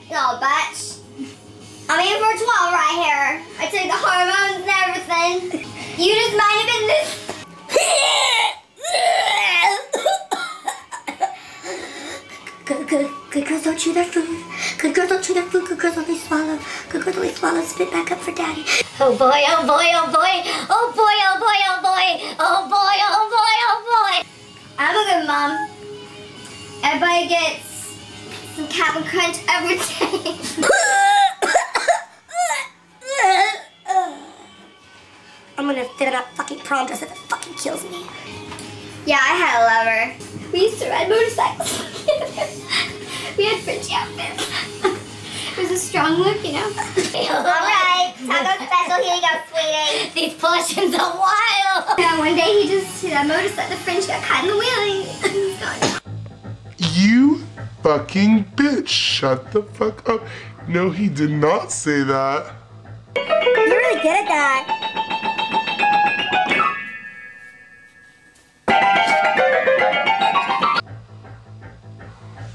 No, bitch. I'm in for 12 right here. I took the hormones and everything. You just mind your business. Good girls don't chew their food. Good girls don't chew their food. Good girls only swallow. Good girls only swallow. Spit back up for daddy. Oh boy, oh boy, oh boy. Oh boy, oh boy, oh boy. Oh boy, oh boy, oh boy. I'm a good mom. Everybody gets some Captain Crunch every day. I'm gonna fit up fucking prom dress if it fucking kills me. Yeah, I had a lover. We used to ride motorcycles. We had French outfits. It was a strong look, you know. Alright, taco special, here you go, sweetie. These portions are wild. Yeah, one day that motorcycle, the French got caught in the wheeling. You fucking bitch, shut the fuck up. No, he did not say that. You're really good at that.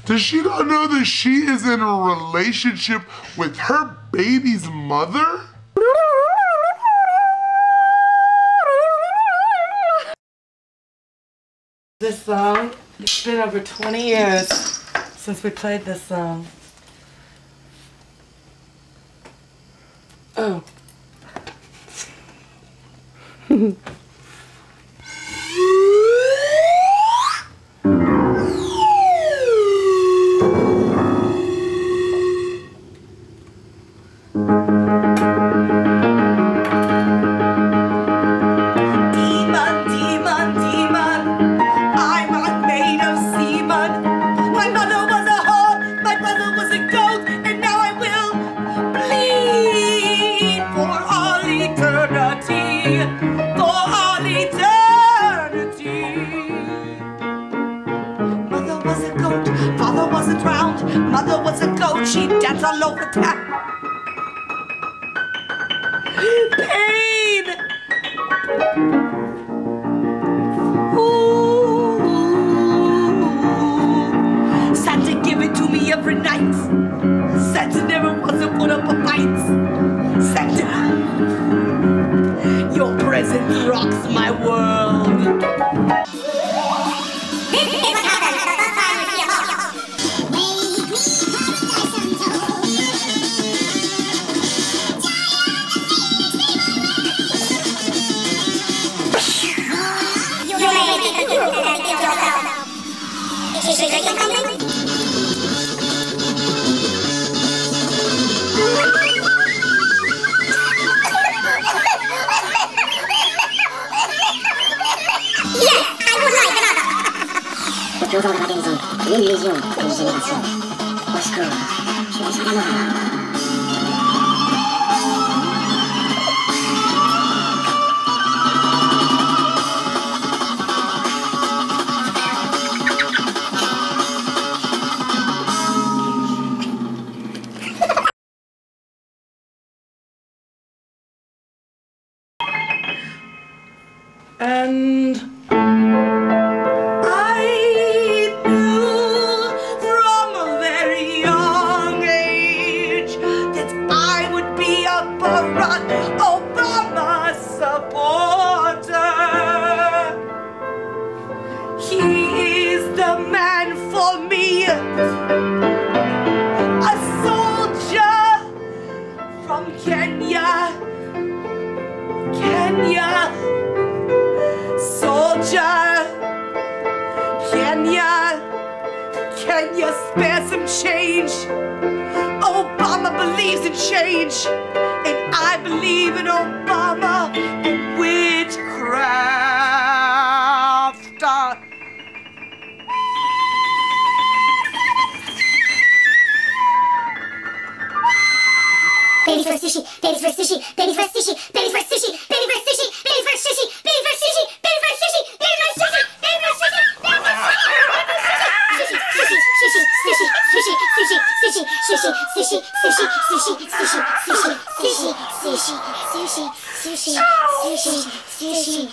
Does she not know that she is in a relationship with her baby's mother? This song, it's been over 20 years since we played this song. Oh. Mother was a goat, she danced all over town. Pain! Ooh. Santa give it to me every night. Santa never wants to put up a fight. Santa, your presence rocks my world. Une légion de génération. Au secours, je suis vraiment là. And Can you spare some change? Obama believes in change, and I believe in Obama and witchcraft. Babies for sushi, babies for sushi, babies for sushi, babies for sushi, babies for sushi, babies for sushi, babies for sushi, babies for sushi, babies for sushi, babies for sushi, babies for sushi, sushi, sushi, sushi, sushi, sushi, sushi, sushi, sushi, sushi, sushi, sushi, sushi, sushi, sushi, sushi.